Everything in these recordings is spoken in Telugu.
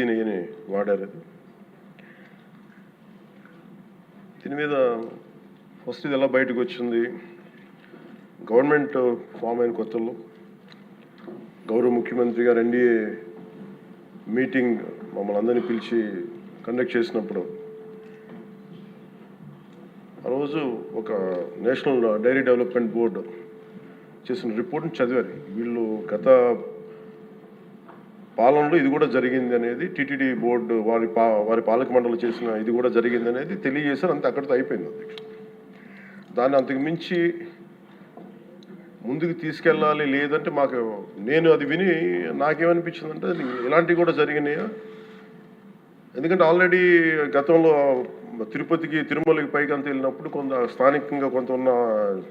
నెయ్యిని వాడారు. దీని మీద ఫస్ట్ ఇది ఎలా బయటకు వచ్చింది? గవర్నమెంట్ ఫామ్ అయిన కొత్తలో గౌరవ ముఖ్యమంత్రి గారు ఎన్డీఏ మీటింగ్ మమ్మల్ని అందరినీ పిలిచి కండక్ట్ చేసినప్పుడు ఆ రోజు ఒక నేషనల్ డైరీ డెవలప్మెంట్ బోర్డు చేసిన రిపోర్ట్ని చదివారు. వీళ్ళు గత పాలనలో ఇది కూడా జరిగింది అనేది టీటీడీ బోర్డు వారి పాలక మండలి చేసిన ఇది కూడా జరిగింది అనేది తెలియజేశారు. అంతే, అక్కడితో అయిపోయింది అధ్యక్ష. దాన్ని అంతకు మించి ముందుకు తీసుకెళ్ళాలి లేదంటే నేను అది విని నాకేమనిపించిందంటే అది ఇలాంటివి కూడా జరిగినాయా. ఎందుకంటే ఆల్రెడీ గతంలో తిరుపతికి తిరుమలకి పైకి అంతా వెళ్ళినప్పుడు కొంత స్థానికంగా కొంత ఉన్న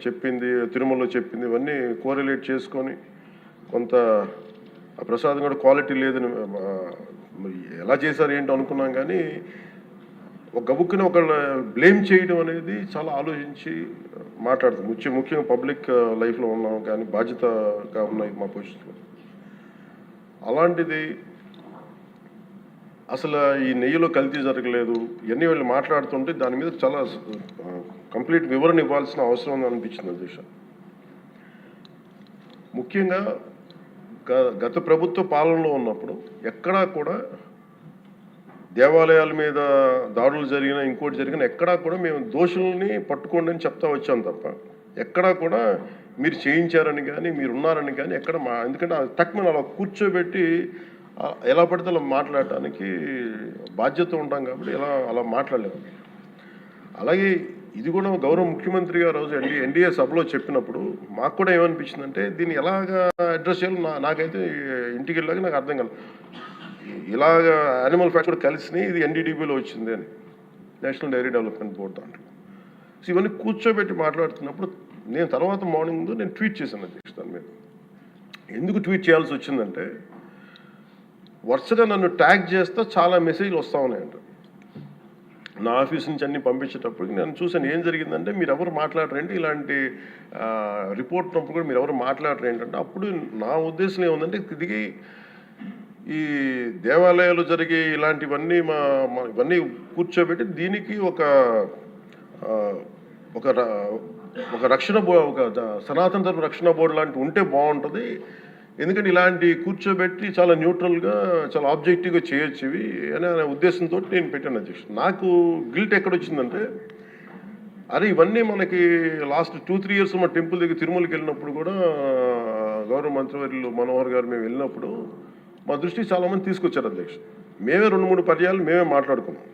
చెప్పింది, తిరుమలలో చెప్పింది ఇవన్నీ కోరిలేట్ చేసుకొని కొంత ఆ ప్రసాదం కూడా క్వాలిటీ లేదని ఎలా చేశారు ఏంటో అనుకున్నాం. కానీ ఒక గబుక్కుని ఒకళ్ళ బ్లేమ్ చేయడం అనేది చాలా ఆలోచించి మాట్లాడుతాం. ముఖ్యంగా పబ్లిక్ లైఫ్లో ఉన్నాం కానీ బాధ్యతగా ఉన్నాయి మా పొజిషన్లో. అలాంటిది అసలు ఈ నెయ్యిలో కల్తీ జరగలేదు ఇవన్నీ వీళ్ళు మాట్లాడుతుంటే దాని మీద చాలా కంప్లీట్ వివరణ ఇవ్వాల్సిన అవసరం ఉంది అనిపించింది అధ్యక్ష. ముఖ్యంగా గత ప్రభుత్వ పాలనలో ఉన్నప్పుడు ఎక్కడా కూడా దేవాలయాల మీద దాడులు జరిగినా ఇంకోటి జరిగినా ఎక్కడా కూడా మేము దోషుల్ని పట్టుకోండి అని చెప్తా వచ్చాం తప్ప ఎక్కడా కూడా మీరు చేయించారని కానీ మీరు ఉన్నారని కానీ ఎక్కడ ఎందుకంటే తక్కువ అలా కూర్చోబెట్టి ఎలా పడితే అలా మాట్లాడటానికి బాధ్యత ఉంటాం కాబట్టి అలా మాట్లాడలేము. అలాగే ఇది కూడా గౌరవ ముఖ్యమంత్రి గారు రోజు ఎన్డీఏ సభలో చెప్పినప్పుడు మాకు కూడా ఏమనిపించిందంటే దీన్ని ఎలాగా అడ్రస్ చేయాలో నాకైతే ఇంటికి వెళ్ళాక నాకు అర్థం కాలేదు. ఇలాగ యానిమల్ ఫ్యాక్ట్ కూడా కలిసి ఇది ఎన్డీడీబీలో వచ్చింది అని నేషనల్ డైరీ డెవలప్మెంట్ బోర్డు దాంట్లో. సో ఇవన్నీ కూర్చోబెట్టి మాట్లాడుతున్నప్పుడు నేను తర్వాత మార్నింగ్ నేను ట్వీట్ చేశాను అధ్యక్ష. దాని మీద ఎందుకు ట్వీట్ చేయాల్సి వచ్చిందంటే వరుసగా నన్ను ట్యాగ్ చేస్తే చాలా మెసేజ్లు వస్తూ ఉన్నాయంట. నా ఆఫీస్ నుంచి అన్ని పంపించేటప్పటికి నేను చూసాను ఏం జరిగిందంటే మీరు ఎవరు మాట్లాడరేంటి, ఇలాంటి రిపోర్ట్ ఉన్నప్పుడు కూడా మీరు ఎవరు మాట్లాడరు ఏంటంటే అప్పుడు నా ఉద్దేశం ఏముందంటే తిరిగి ఈ దేవాలయాలు జరిగే ఇలాంటివన్నీ ఇవన్నీ కూర్చోబెట్టి దీనికి ఒక రక్షణ ఒక సనాతన ధర్మ రక్షణ బోర్డు లాంటివి ఉంటే బాగుంటుంది. ఎందుకంటే ఇలాంటి కూర్చోబెట్టి చాలా న్యూట్రల్గా చాలా ఆబ్జెక్టివ్గా చేయొచ్చు ఇవి అనే ఉద్దేశంతో నేను పెట్టాను అధ్యక్ష. నాకు గిల్ట్ ఎక్కడొచ్చిందంటే అరే ఇవన్నీ మనకి లాస్ట్ 2-3 ఇయర్స్ మా టెంపుల్ దగ్గర తిరుమలకి వెళ్ళినప్పుడు కూడా గౌరవ మంత్రివర్యులు మనోహర్ గారు మేము వెళ్ళినప్పుడు మా దృష్టికి చాలామంది తీసుకొచ్చారు అధ్యక్ష. మేమే 2-3 పర్యాలు మేమే మాట్లాడుకున్నాం.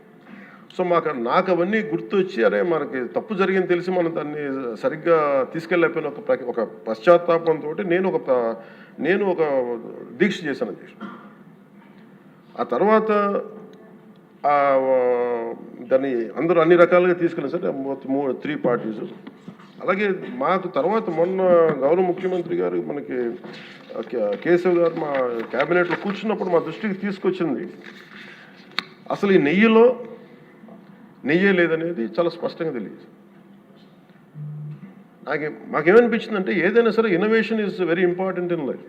సో నాకు అవన్నీ గుర్తొచ్చి అరే మనకి తప్పు జరిగింది తెలిసి మనం దాన్ని సరిగ్గా తీసుకెళ్ళకపోయిన ఒక పశ్చాత్తాపంతో నేను ఒక దీక్ష చేశాను అధ్యక్ష. ఆ తర్వాత దాన్ని అందరూ అన్ని రకాలుగా తీసుకెళ్ళారు సార్ 3 పార్టీస్. అలాగే మాకు తర్వాత మొన్న గౌరవ ముఖ్యమంత్రి గారు మనకి కేశవ్ గారు మా క్యాబినెట్లో కూర్చున్నప్పుడు మా దృష్టికి తీసుకొచ్చింది అసలు ఈ నెయ్యిలో నెయ్యే లేదనేది చాలా స్పష్టంగా తెలియదు. మాకేమనిపించిందంటే ఏదైనా సరే innovation is very important in life.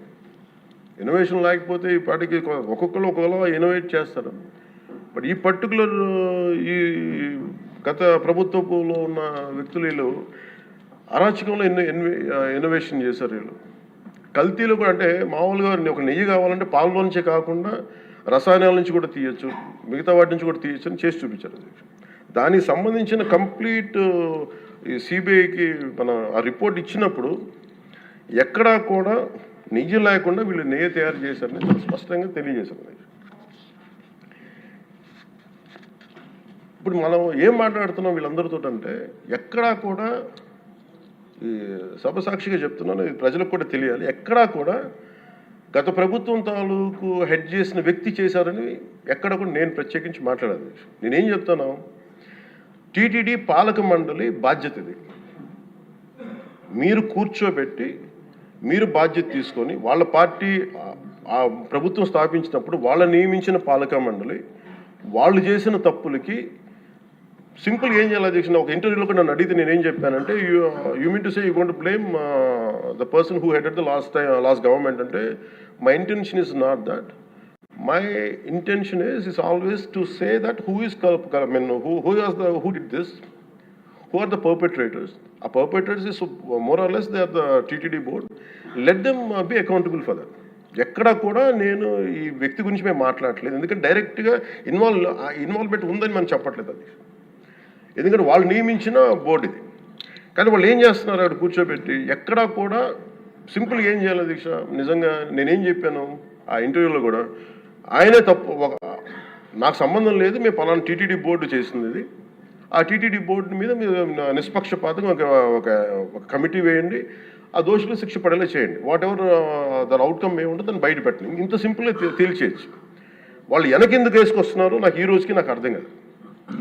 Innovation లేకపోతే ఈ పాటికి ఒక్కొక్కరు ఒక్కొక్కలా ఇన్నోవేట్ చేస్తారు. బట్ ఈ పర్టికులర్ ఈ గత ప్రభుత్వంలో ఉన్న వ్యక్తులు వీళ్ళు అరాచకంలో ఇన్నోవేషన్ చేశారు. వీళ్ళు కల్తీలు కూడా అంటే మామూలుగా ఒక నెయ్యి కావాలంటే పాలలో నుంచే కాకుండా రసాయనాల నుంచి కూడా తీయచ్చు, మిగతా వాటి నుంచి కూడా తీయచ్చు అని చేసి చూపించారు. దానికి సంబంధించిన కంప్లీట్ ఈ సిబిఐకి మన ఆ రిపోర్ట్ ఇచ్చినప్పుడు ఎక్కడా కూడా నెయ్యి లేకుండా వీళ్ళు నెయ్యి తయారు చేశారని చాలా స్పష్టంగా తెలియజేశారు. ఇప్పుడు మనం ఏం మాట్లాడుతున్నాం వీళ్ళందరితో అంటే ఎక్కడా కూడా ఈ సభ సాక్షిగా చెప్తున్నాను, ఇది ప్రజలకు కూడా తెలియాలి. ఎక్కడా కూడా గత ప్రభుత్వం తాలూకు హెడ్ చేసిన వ్యక్తి చేశారని ఎక్కడ కూడా నేను ప్రత్యేకించి మాట్లాడాలి. నేనేం చెప్తాను, టీటీడీ పాలక మండలి బాధ్యత ఇది. మీరు కూర్చోబెట్టి మీరు బాధ్యత తీసుకొని వాళ్ళ పార్టీ ఆ ప్రభుత్వం స్థాపించినప్పుడు వాళ్ళ నియమించిన పాలక మండలి వాళ్ళు చేసిన తప్పులకి సింపుల్ ఏం చేయాలి అధ్యక్ష. ఒక ఇంటర్వ్యూలో కూడా నన్ను అడిగితే నేనేం చెప్పానంటే you mean to say you going to blame the person who headed the last government అంటే my intention is not that. My intention is always to say that who is who did this, who are the perpetrators. A perpetrators is more or less they are the TTD board. Let them be accountable for that. ఎక్కడా కూడా నేను ఈ వ్యక్తి గురించి మేము మాట్లాడట్లేదు, ఎందుకంటే డైరెక్ట్గా ఇన్వాల్వ్మెంట్ ఉందని మనం చెప్పట్లేదు అది, ఎందుకంటే వాళ్ళు నియమించిన బోర్డు ఇది. కానీ వాళ్ళు ఏం చేస్తున్నారు అక్కడ కూర్చోబెట్టి, ఎక్కడా కూడా సింపుల్గా ఏం చేయాలి దీక్ష, నిజంగా నేనేం చెప్పాను ఆ ఇంటర్వ్యూలో కూడా, ఆయనే తప్పు, నాకు సంబంధం లేదు, మేము పలానా టీటీడీ బోర్డు చేసింది ఇది, ఆ టీటీడీ బోర్డు మీద మీరు నిష్పక్షపాతంగా ఒక కమిటీ వేయండి, ఆ దోషులు శిక్ష పడేలా చేయండి, వాట్ ఎవర్ దాని అవుట్కమ్ ఏముంటుందో దాన్ని బయట పెట్టండి, ఇంత సింపుల్గా తేల్చేయచ్చు. వాళ్ళు వెనకెందుకు వేసుకొస్తున్నారు నాకు ఈ రోజుకి నాకు అర్థం కాదు.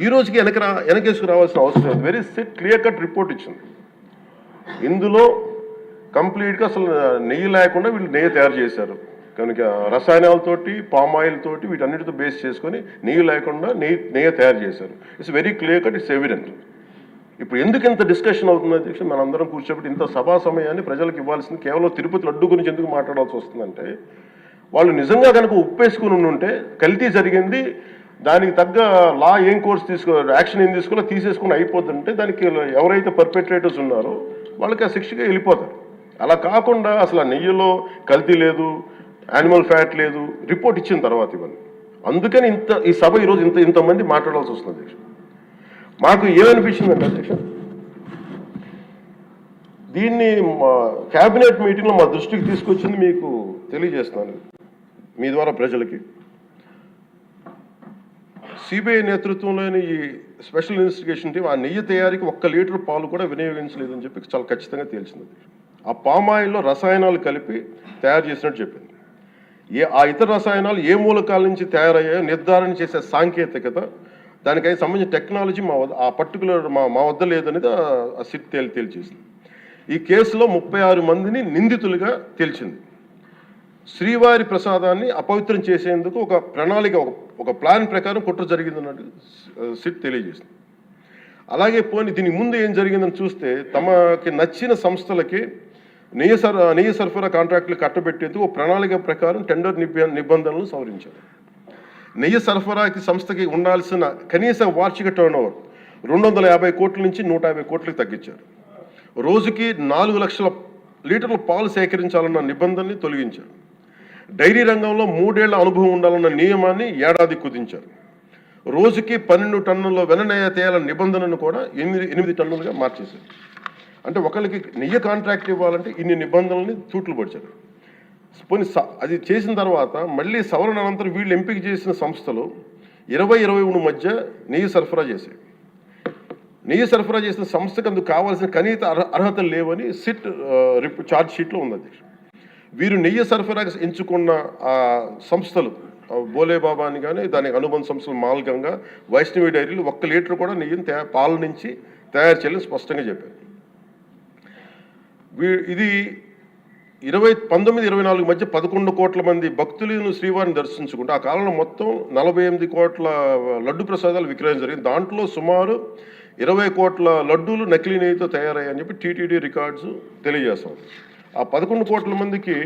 ఈ రోజుకి వెనకేసుకు రావాల్సిన అవసరం లేదు. వెరీ క్లియర్ కట్ రిపోర్ట్ ఇచ్చింది. ఇందులో కంప్లీట్గా అసలు నెయ్యి లేకుండా వీళ్ళు నెయ్యి తయారు చేశారు కనుక, రసాయనాలతోటి పామాయిల్ తోటి వీటన్నిటితో బేస్ చేసుకొని నెయ్యి లేకుండా నెయ్యి తయారు చేశారు. It's very clear cut, it's evident. ఇప్పుడు ఎందుకు ఇంత డిస్కషన్ అవుతుంది అధ్యక్ష, మనందరం కూర్చోబెట్టి ఇంత సభా సమయాన్ని ప్రజలకు ఇవ్వాల్సింది కేవలం తిరుపతి లడ్డు గురించి ఎందుకు మాట్లాడాల్సి వస్తుందంటే, వాళ్ళు నిజంగా కనుక ఉప్పేసుకుని ఉంటే కల్తీ జరిగింది, దానికి తగ్గ లా ఏం కోర్స్ యాక్షన్ ఏం తీసుకోవాలో తీసేసుకుని అయిపోతుంటే దానికి ఎవరైతే పర్పెట్రేటర్స్ ఉన్నారో వాళ్ళకి ఆ శిక్షగా వెళ్ళిపోతారు. అలా కాకుండా అసలు ఆ నెయ్యిలో కల్తీ లేదు, యానిమల్ ఫ్యాట్ లేదు, రిపోర్ట్ ఇచ్చిన తర్వాత ఇవన్నీ. అందుకని ఈ సభ ఈరోజు ఇంతమంది మాట్లాడాల్సి వస్తుంది అధ్యక్ష. మాకు ఏమనిపించిందంటే అధ్యక్ష, దీన్ని క్యాబినెట్ మీటింగ్లో మా దృష్టికి తీసుకొచ్చింది మీకు తెలియజేస్తున్నాను మీ ద్వారా ప్రజలకి. సిబిఐ నేతృత్వంలోని ఈ స్పెషల్ ఇన్వెస్టిగేషన్ టీం ఆ నెయ్యి తయారీకి 1 లీటర్ పాలు కూడా వినియోగించలేదని చెప్పి చాలా ఖచ్చితంగా తేల్చింది. ఆ పామాయిల్లో రసాయనాలు కలిపి తయారు చేసినట్టు చెప్పింది. ఆ ఇతర రసాయనాలు ఏ మూలకాల నుంచి తయారయ్యాయో నిర్ధారణ చేసే సాంకేతికత, దానికి సంబంధించిన టెక్నాలజీ ఆ పర్టికులర్ మా వద్ద లేదనేది ఆ సిట్ తేల్చేసింది. ఈ కేసులో 36 మందిని నిందితులుగా తేల్చింది. శ్రీవారి ప్రసాదాన్ని అపవిత్రం చేసేందుకు ఒక ప్రణాళిక, ఒక ప్లాన్ ప్రకారం కుట్ర జరిగిందన్నట్టు సిట్ తెలియజేసింది. అలాగే దీని ముందు ఏం జరిగిందని చూస్తే, తమకి నచ్చిన సంస్థలకి నెయ్యి సరఫరా కాంట్రాక్టులు కట్టబెట్టేందుకు ఒక ప్రణాళిక ప్రకారం టెండర్ నిబంధనలు సవరించారు. నెయ్యి సరఫరాకి సంస్థకి ఉండాల్సిన కనీస వార్షిక టర్నోవర్ 250 కోట్ల నుంచి 150 కోట్లకు తగ్గించారు. రోజుకి 4 లక్షల లీటర్ల పాలు సేకరించాలన్న నిబంధనని తొలగించారు. డైరీ రంగంలో 3 ఏళ్ల అనుభవం ఉండాలన్న నియమాన్ని ఏడాది కుదించారు. రోజుకి 12 టన్నుల వెన్నెయ్య తేయాలన్న నిబంధనను కూడా 8 టన్నులుగా మార్చేశారు. అంటే ఒకరికి నెయ్యి కాంట్రాక్ట్ ఇవ్వాలంటే ఇన్ని నిబంధనల్ని తూట్లు పొడిచారు. అది చేసిన తర్వాత మళ్ళీ సవరణ అనంతరం వీళ్ళు ఎంపిక చేసిన సంస్థలు 20-23 మధ్య నెయ్యి సరఫరా చేశాయి. నెయ్యి సరఫరా చేసిన సంస్థకు అందుకు కావాల్సిన కనీస అర్హతలు లేవని సిట్ ఛార్జ్ షీట్లో ఉంది అధ్యక్ష. వీరు నెయ్యి సరఫరాగా ఎంచుకున్న సంస్థలు బోలేబాబా అని కానీ దానికి అనుబంధ సంస్థలు మాల్గంగా, వైష్ణవి డైరీలు 1 లీటర్ కూడా నెయ్యిని పాల నుంచి తయారు చేయాలని స్పష్టంగా చెప్పారు. ఇది 1924 మధ్య 11 కోట్ల మంది భక్తులను శ్రీవారిని దర్శించుకుంటే ఆ కాలంలో మొత్తం 48 కోట్ల లడ్డు ప్రసాదాలు విక్రయం జరిగింది. దాంట్లో సుమారు 20 కోట్ల లడ్డూలు నకిలీ నెయ్యితో తయారయ్యాయని చెప్పి టీటీడీ రికార్డ్స్ తెలియజేస్తాం. ఆ 11 కోట్ల మందికి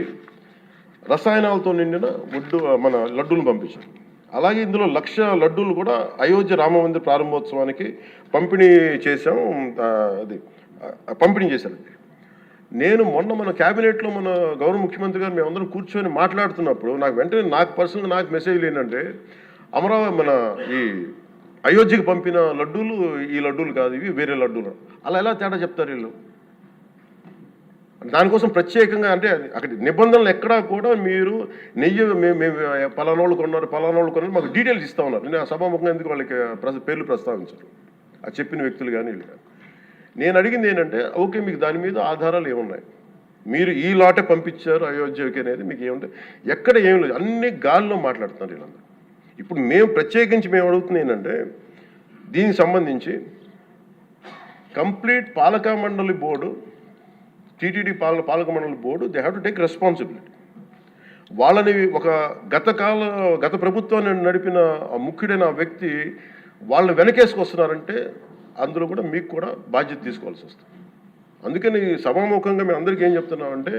రసాయనాలతో నిండిన మన లడ్డూలు పంపించారు. అలాగే ఇందులో 1,00,000 లడ్డూలు కూడా అయోధ్య రామ మందిర ప్రారంభోత్సవానికి పంపిణీ చేశారు. నేను మొన్న మన క్యాబినెట్లో మన గౌరవ ముఖ్యమంత్రి గారు మేమందరం కూర్చొని మాట్లాడుతున్నప్పుడు నాకు పర్సనల్గా మెసేజ్లు ఏంటంటే, అమరావతి మన ఈ అయోధ్యకి పంపిన లడ్డూలు ఈ లడ్డూలు కాదు, ఇవి వేరే లడ్డూలు, అలా ఎలా తేడా చెప్తారు వీళ్ళు? దానికోసం ప్రత్యేకంగా అంటే అక్కడ నిబంధనలు ఎక్కడా కూడా మీరు నెయ్యి మేము పలానోళ్ళు కొన్నారు మాకు డీటెయిల్స్ ఇస్తూ ఉన్నారు. నేను ఆ సభాముఖంగా ఎందుకు వాళ్ళకి పేర్లు ప్రస్తావించారు ఆ చెప్పిన వ్యక్తులు కానీ వీళ్ళు కానీ. నేను అడిగింది ఏంటంటే, ఓకే మీకు దాని మీద ఆధారాలు ఏమున్నాయి, మీరు ఈ లాటే పంపించారు అయోధ్యకి అనేది మీకు ఏముంటాయి, ఎక్కడ ఏం లేదు, అన్ని గాల్లో మాట్లాడుతున్నారు వీళ్ళందరూ. ఇప్పుడు మేము అడుగుతుంది ఏంటంటే, దీనికి సంబంధించి కంప్లీట్ పాలక మండలి బోర్డు, టీటీడీ పాలక మండలి board, they have to take responsibility. వాళ్ళని గత ప్రభుత్వాన్ని నడిపిన ముఖ్యుడైన వ్యక్తి వాళ్ళని వెనకేసుకొస్తున్నారంటే అందులో కూడా మీకు కూడా బాధ్యత తీసుకోవాల్సి వస్తుంది. అందుకని సభాముఖంగా మేము అందరికీ ఏం చెప్తున్నామంటే,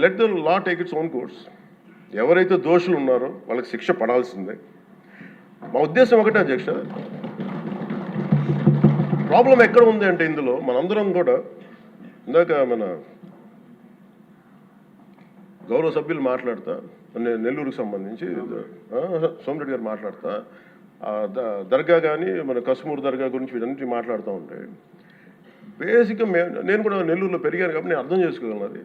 let the law take its own course. ఎవరైతే దోషులు ఉన్నారో వాళ్ళకి శిక్ష పడాల్సిందే. మా ఉద్దేశం ఒకటే అధ్యక్ష, ప్రాబ్లం ఎక్కడ ఉంది అంటే ఇందులో మనందరం కూడా ఇందాక మన గౌరవ సభ్యులు మాట్లాడతా, నెల్లూరుకు సంబంధించి సోమిరెడ్డి గారు మాట్లాడతా దర్గా కానీ మన కశ్మూర్ దర్గా గురించి వీటన్నిటి మాట్లాడుతూ ఉంటే బేసిక్గా నేను కూడా నెల్లూరులో పెరిగాను కాబట్టి నేను అర్థం చేసుకోగలను. అది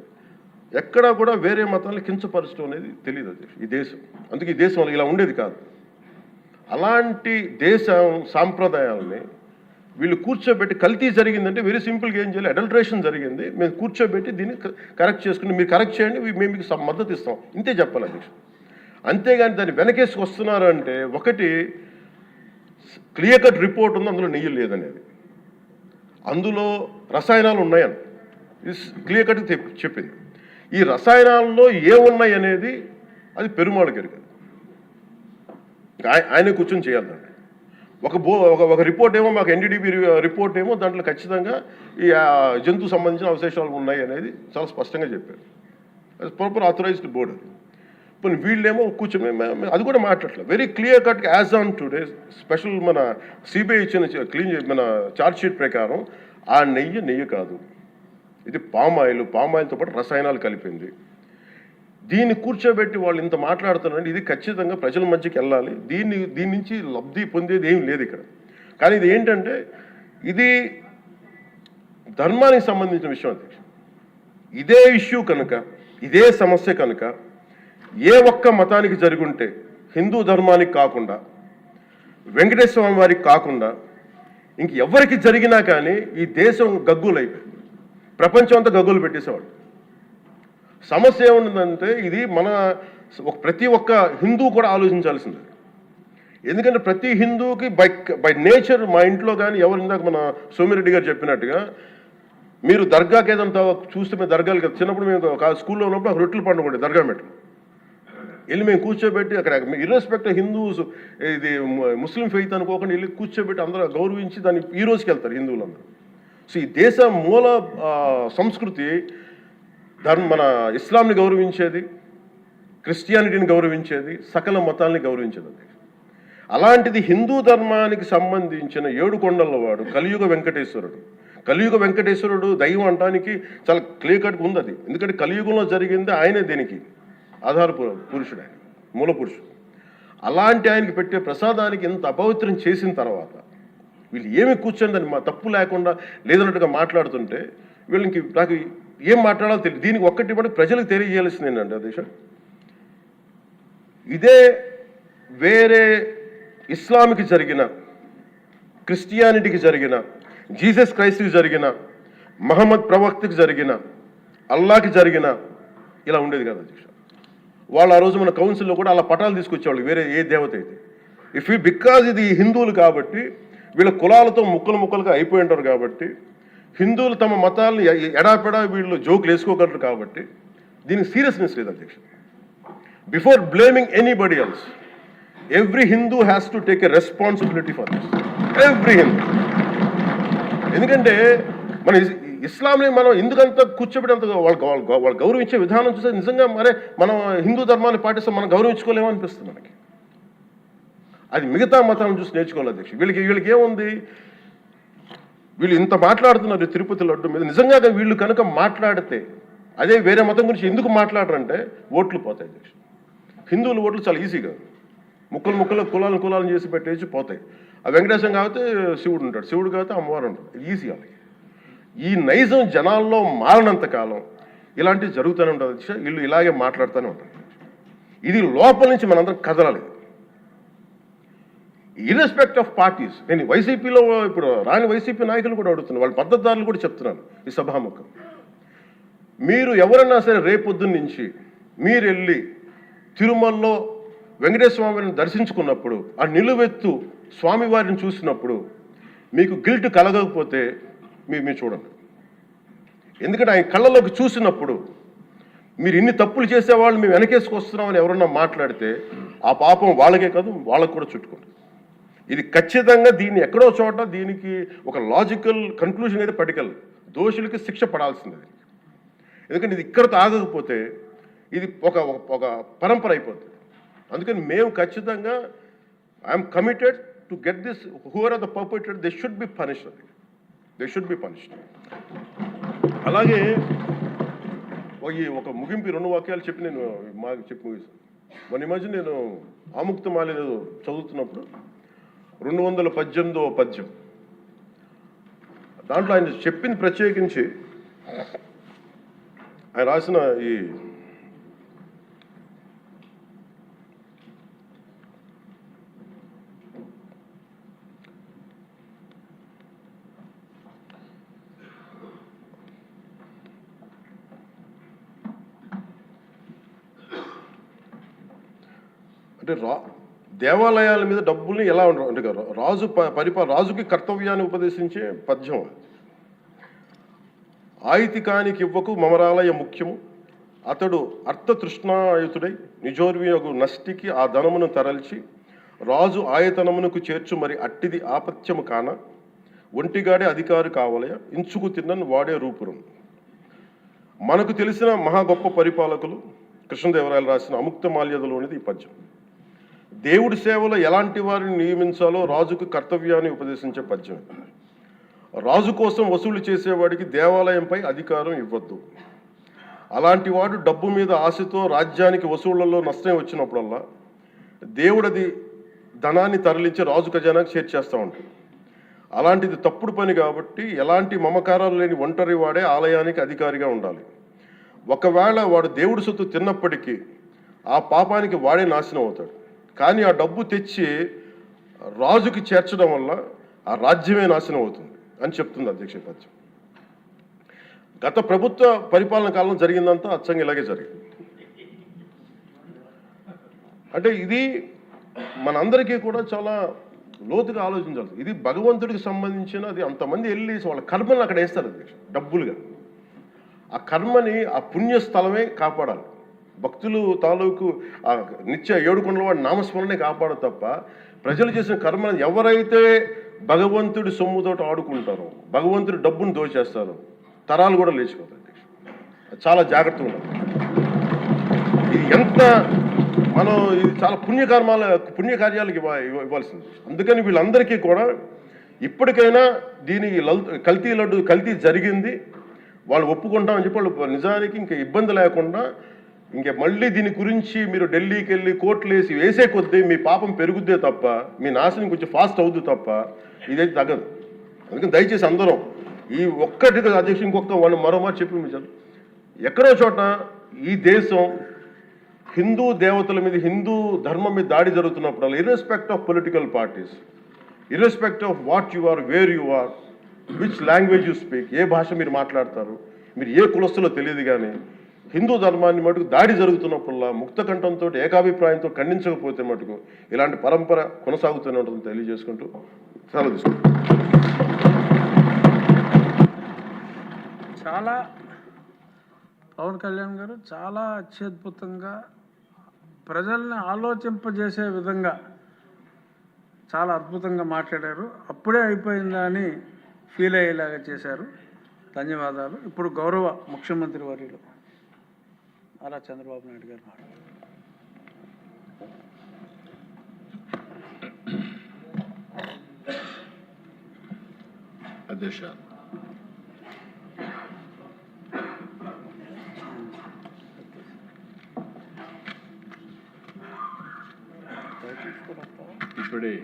ఎక్కడా కూడా వేరే మతాలను కించపరచడం అనేది తెలియదు అది ఈ దేశం. అందుకే ఈ దేశం ఇలా ఉండేది కాదు. అలాంటి దేశం సాంప్రదాయాలని వీళ్ళు కూర్చోబెట్టి కల్తీ జరిగిందంటే వెరీ సింపుల్గా ఏం చేయాలి, అడల్ట్రేషన్ జరిగింది, మేము కూర్చోబెట్టి దీన్ని కరెక్ట్ చేసుకుని మీరు కరెక్ట్ చేయండి, మేము మీకు మద్దతు ఇస్తాం, ఇంతే చెప్పాలి అధ్యక్ష. అంతేగాని దాన్ని వెనకేసుకు వస్తున్నారు అంటే ఒకటి క్లియర్ కట్ రిపోర్ట్ ఉంది, అందులో నెయ్యి లేదనేది, అందులో రసాయనాలు ఉన్నాయని క్లియర్ కట్ చెప్పింది. ఈ రసాయనాల్లో ఏమున్నాయి అనేది అది పెరుమాళకి ఎరుగదు, ఆయనే కూర్చొని చేయాలండి. ఒక రిపోర్ట్ ఏమో మాకు ఎన్డీడీబీ రిపోర్ట్ ఏమో దాంట్లో ఖచ్చితంగా ఈ జంతు సంబంధించిన అవశేషాలు ఉన్నాయి అనేది చాలా స్పష్టంగా చెప్పారు. అది ప్రాపర్ ఆథరైజ్డ్ బోర్డు. ఇప్పుడు వీళ్ళేమో కూర్చొని అది కూడా మాట్లాడలేదు. Very clear cut as on today special మన సిబిఐ ఇచ్చిన మన ఛార్జ్ షీట్ ప్రకారం ఆ నెయ్యి కాదు, ఇది పామాయిల్తో పాటు రసాయనాలు కలిపింది. దీన్ని కూర్చోబెట్టి వాళ్ళు ఇంత మాట్లాడుతున్నారంటే ఇది ఖచ్చితంగా ప్రజల మధ్యకి వెళ్ళాలి. దీని నుంచి లబ్ధి పొందేది ఏం లేదు ఇక్కడ. కానీ ఇది ఏంటంటే ఇది ధర్మానికి సంబంధించిన విషయం అధ్యక్ష. ఇదే ఇష్యూ కనుక, ఇదే సమస్య కనుక ఏ ఒక్క మతానికి జరుగుంటే, హిందూ ధర్మానికి కాకుండా, వెంకటేశ్వర స్వామి వారికి కాకుండా ఇంకెవరికి జరిగినా కానీ ఈ దేశం గగ్గులైపోయింది, ప్రపంచం అంతా గగ్గులు పెట్టేసేవాడు. సమస్య ఏముందంటే ఇది మన ప్రతి ఒక్క హిందూ కూడా ఆలోచించాల్సిందే. ఎందుకంటే ప్రతి హిందూకి బై నేచర్ మా ఇంట్లో కానీ ఎవరు ఇందాక మన సోమిరెడ్డి గారు చెప్పినట్టుగా మీరు దర్గాకి ఏదంతా చూస్తే మేము దర్గాలు చిన్నప్పుడు మేము స్కూల్లో ఉన్నప్పుడు రొట్టెలు పండుగ దర్గా మెట్లు వెళ్ళి మేము కూర్చోబెట్టి అక్కడ ఇర్రెస్పెక్ట్ హిందూస్ ఇది ముస్లిం ఫెయిత్ అనుకోకుండా వెళ్ళి కూర్చోబెట్టి అందరూ గౌరవించి దాన్ని ఈ రోజుకి వెళ్తారు హిందువులందరూ. సో ఈ దేశ మూల సంస్కృతి మన ఇస్లాంని గౌరవించేది, క్రిస్టియానిటీని గౌరవించేది, సకల మతాల్ని గౌరవించేది. అలాంటిది హిందూ ధర్మానికి సంబంధించిన 7 కొండల వాడు కలియుగ వెంకటేశ్వరుడు. కలియుగ వెంకటేశ్వరుడు దైవం అంటానికి చాలా క్లియర్ కట్గా ఉంది అది. ఎందుకంటే కలియుగంలో జరిగింది ఆయనే, దీనికి ఆధార పురుషుడు, ఆయన మూల పురుషుడు. అలాంటి ఆయనకి పెట్టే ప్రసాదానికి ఇంత అపవిత్రం చేసిన తర్వాత వీళ్ళు ఏమి కూర్చొని దాన్ని తప్పు లేకుండా లేదన్నట్టుగా మాట్లాడుతుంటే వీళ్ళకి నాకు ఏం మాట్లాడాలో తెలియదు. దీనికి ఒక్కటి బట్టి ప్రజలకు తెలియజేయాల్సింది ఏంటంటే అధ్యక్ష, ఇదే వేరే ఇస్లాంకి జరిగిన, క్రిస్టియానిటీకి జరిగిన, జీసస్ క్రైస్ట్కి జరిగిన, మహమ్మద్ ప్రవక్తకి జరిగిన, అల్లాకి జరిగిన ఇలా ఉండేది కదా అధ్యక్ష. వాళ్ళు ఆ రోజు మన కౌన్సిల్లో కూడా అలా పటాలు తీసుకొచ్చేవాళ్ళు వేరే ఏ దేవత అయితే. బికాజ్ ఇది హిందువులు కాబట్టి వీళ్ళ కులాలతో ముక్కలుగా అయిపోయి ఉంటారు కాబట్టి హిందువులు తమ మతాలను ఎడాపెడా వీళ్ళు జోకులు వేసుకోగలరు కాబట్టి దీనికి సీరియస్నెస్ లేదు అధ్యక్ష. Before blaming anybody else, every Hindu has to take a responsibility for this, every Hindu. ఎందుకంటే మన ఇస్లాంని మనం ఎందుకంత కూర్చోబెట్టేంత వాళ్ళు గౌరవించే విధానం చూస్తే నిజంగా మనం హిందూ ధర్మాన్ని పాటిస్తాం, మనం గౌరవించుకోలేమో అనిపిస్తుంది మనకి. అది మిగతా మతాలను చూసి నేర్చుకోవాలి అధ్యక్ష. వీళ్ళకి ఏముంది, వీళ్ళు ఇంత మాట్లాడుతున్నారు తిరుపతి లడ్డు మీద. నిజంగా వీళ్ళు కనుక మాట్లాడితే అదే వేరే మతం గురించి ఎందుకు మాట్లాడరంటే ఓట్లు పోతాయి అధ్యక్ష. హిందువుల ఓట్లు చాలా ఈజీగా ముక్కలు కులాలను చేసి పెట్టేసి పోతాయి. ఆ వెంకటేశ్వరం కాబట్టి శివుడు ఉంటాడు, శివుడు కాబట్టి అమ్మవారు ఉంటాడు, ఈజీ వాళ్ళకి. ఈ నైజం జనాల్లో మారినంత కాలం ఇలాంటివి జరుగుతూనే ఉంటుంది అధ్యక్ష. వీళ్ళు ఇలాగే మాట్లాడుతూనే ఉంటారు. ఇది లోపల నుంచి మనందరం కదలాలి, ఇర్రెస్పెక్ట్ ఆఫ్ పార్టీస్. నేను వైసీపీలో ఇప్పుడు రాని వైసీపీ నాయకులు కూడా అడుగుతున్నాను, వాళ్ళ పద్ధతిదారులు కూడా చెప్తున్నాను ఈ సభాముఖం. మీరు ఎవరన్నా సరే రేపొద్దున నుంచి మీరు వెళ్ళి తిరుమలలో వెంకటేశ్వర స్వామిని దర్శించుకున్నప్పుడు, ఆ నిలువెత్తు స్వామివారిని చూసినప్పుడు మీకు గిల్ట్ కలగకపోతే మీరు చూడండి. ఎందుకంటే ఆయన కళ్ళలోకి చూసినప్పుడు మీరు ఇన్ని తప్పులు చేసేవాళ్ళు మేము వెనకేసుకొస్తున్నామని ఎవరన్నా మాట్లాడితే ఆ పాపం వాళ్ళకే కాదు వాళ్ళకు కూడా చుట్టుకుంటుంది. ఇది ఖచ్చితంగా దీన్ని ఎక్కడో చోట దీనికి ఒక లాజికల్ కన్క్లూజన్ అయితే పట్టుకెళ్ళదు. దోషులకి శిక్ష పడాల్సిందే. ఎందుకంటే ఇది ఇక్కడితో ఆగకపోతే ఇది ఒక ఒక పరంపర అయిపోతుంది. అందుకని మేము ఖచ్చితంగా I'm committed to get this. Who are are the perpetrator, they should be punished. They should be punished. అలాగే ఈ ఒక ముగింపు 2 వాక్యాలు చెప్పి నేను మాకు చెప్పి ముగిస్తాను. మొన్న మధ్య నేను ఆముక్తమాల్య చదువుతున్నప్పుడు 218వ పద్యం, దాంట్లో ఆయన చెప్పింది ప్రత్యేకించి ఆయన రాసిన ఈ అంటే దేవాలయాల మీద డబ్బుల్ని ఎలా ఉండరు అంటే రాజు రాజుకి కర్తవ్యాన్ని ఉపదేశించే పద్యం. ఆయితికానికి ఇవ్వకు మమరాలయ ముఖ్యము, అతడు అర్థతృష్ణాయుతుడై నిజోర్వియగు నష్టికి ఆ ధనమును తరల్చి రాజు ఆయతనమునకు చేర్చు మరి అట్టిది ఆపత్యము కాన ఒంటిగాడే అధికారి కావలయ ఇంచుకు తిన్నను వాడే రూపురం. మనకు తెలిసిన మహా గొప్ప పరిపాలకులు కృష్ణదేవరాయలు రాసిన అముక్తమాల్యదలోనిది ఈ పద్యం. దేవుడి సేవలో ఎలాంటి వారిని నియమించాలో రాజుకు కర్తవ్యాన్ని ఉపదేశించే పద్యం. రాజు కోసం వసూలు చేసేవాడికి దేవాలయంపై అధికారం ఇవ్వద్దు. అలాంటి వాడు డబ్బు మీద ఆశతో రాజ్యానికి వసూళ్లలో నష్టం వచ్చినప్పుడల్లా దేవుడది ధనాన్ని తరలించి రాజు ఖజానాకు చేర్చేస్తూ ఉంటాడు. అలాంటిది తప్పుడు పని కాబట్టి ఎలాంటి మమకారాలు లేని ఒంటరి వాడే ఆలయానికి అధికారిగా ఉండాలి. ఒకవేళ వాడు దేవుడి సొత్తు తిన్నప్పటికీ ఆ పాపానికి వాడే నాశనం అవుతాడు. కానీ ఆ డబ్బు తెచ్చి రాజుకి చేర్చడం వల్ల ఆ రాజ్యమే నాశనం అవుతుంది అని చెప్తుంది అధ్యక్ష పద్యం. గత ప్రభుత్వ పరిపాలన కాలంలో జరిగిందంతా అచ్చంగా ఇలాగే జరిగింది. అంటే ఇది మనందరికీ కూడా చాలా లోతుగా ఆలోచించాలి. ఇది భగవంతుడికి సంబంధించిన, అది అంతమంది వెళ్ళి వాళ్ళ కర్మని అక్కడ వేస్తారు అధ్యక్ష డబ్బులుగా. ఆ కర్మని ఆ పుణ్యస్థలమే కాపాడాలి. భక్తులు తాలూకు ఆ నిత్య 7 కొండల వాడి నామస్మరణే కాపాడు తప్ప ప్రజలు చేసిన కర్మను ఎవరైతే భగవంతుడి సొమ్ముతోటి ఆడుకుంటారో, భగవంతుడి డబ్బును దోచేస్తారో తరాలు కూడా లేచిపోతాయి. చాలా జాగ్రత్తగా ఉండాలి. ఇది ఎంత మనం ఇది చాలా పుణ్యకార్యాలకు ఇవ్వాల్సింది. అందుకని వీళ్ళందరికీ కూడా ఇప్పటికైనా దీనికి కల్తీ జరిగింది, వాళ్ళు ఒప్పుకుంటామని చెప్పి వాళ్ళు నిజానికి ఇంకా ఇబ్బంది లేకుండా ఇంక మళ్ళీ దీని గురించి మీరు ఢిల్లీకి వెళ్ళి కోర్టులు వేసే కొద్దీ మీ పాపం పెరుగుద్దే తప్ప మీ నాశనం కొంచెం ఫాస్ట్ అవుద్ది తప్ప ఇదైతే తగ్గదు. అందుకని దయచేసి అందరం ఈ ఒక్కటి అధ్యక్షుడు ఇంకొక మరో మాట చెప్పి ఎక్కడో చోట ఈ దేశం హిందూ దేవతల మీద, హిందూ ధర్మం మీద దాడి జరుగుతున్నప్పుడు irrespective of political parties, irrespective of what you are, where you are, which language you speak, ఏ భాష మీరు మాట్లాడతారు, మీరు ఏ కులస్తులో తెలియదు, కానీ హిందూ ధర్మాన్ని మటుకు దాడి జరుగుతున్నప్పుడల్లా ముక్త కంఠంతో ఏకాభిప్రాయంతో ఖండించకపోతే మటుకు ఇలాంటి పరంపర కొనసాగుతూనే ఉంటుందని తెలియజేసుకుంటూ సెలవు తీసుకుంటాం. చాలా పవన్ కళ్యాణ్ గారు చాలా అత్యద్భుతంగా ప్రజల్ని ఆలోచింపజేసే విధంగా చాలా అద్భుతంగా మాట్లాడారు. అప్పుడే అయిపోయిందా అని ఫీల్ అయ్యేలాగా చేశారు. ధన్యవాదాలు. ఇప్పుడు గౌరవ ముఖ్యమంత్రి వర్యులు నారా చంద్రబాబు నాయుడు గారు మాట్లాడారు. అధ్యక్ష, ఇప్పుడే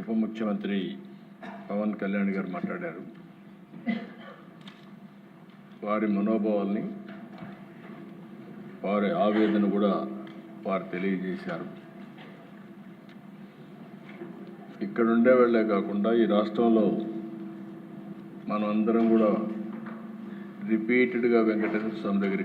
ఉప ముఖ్యమంత్రి పవన్ కళ్యాణ్ గారు మాట్లాడారు. వారి మనోభావాల్ని, వారి ఆవేదన కూడా వారు తెలియజేశారు. ఇక్కడ ఉండే వాళ్ళే కాకుండా ఈ రాష్ట్రంలో మనం అందరం కూడా రిపీటెడ్గా వెంకటేశ్వర స్వామి దగ్గరికి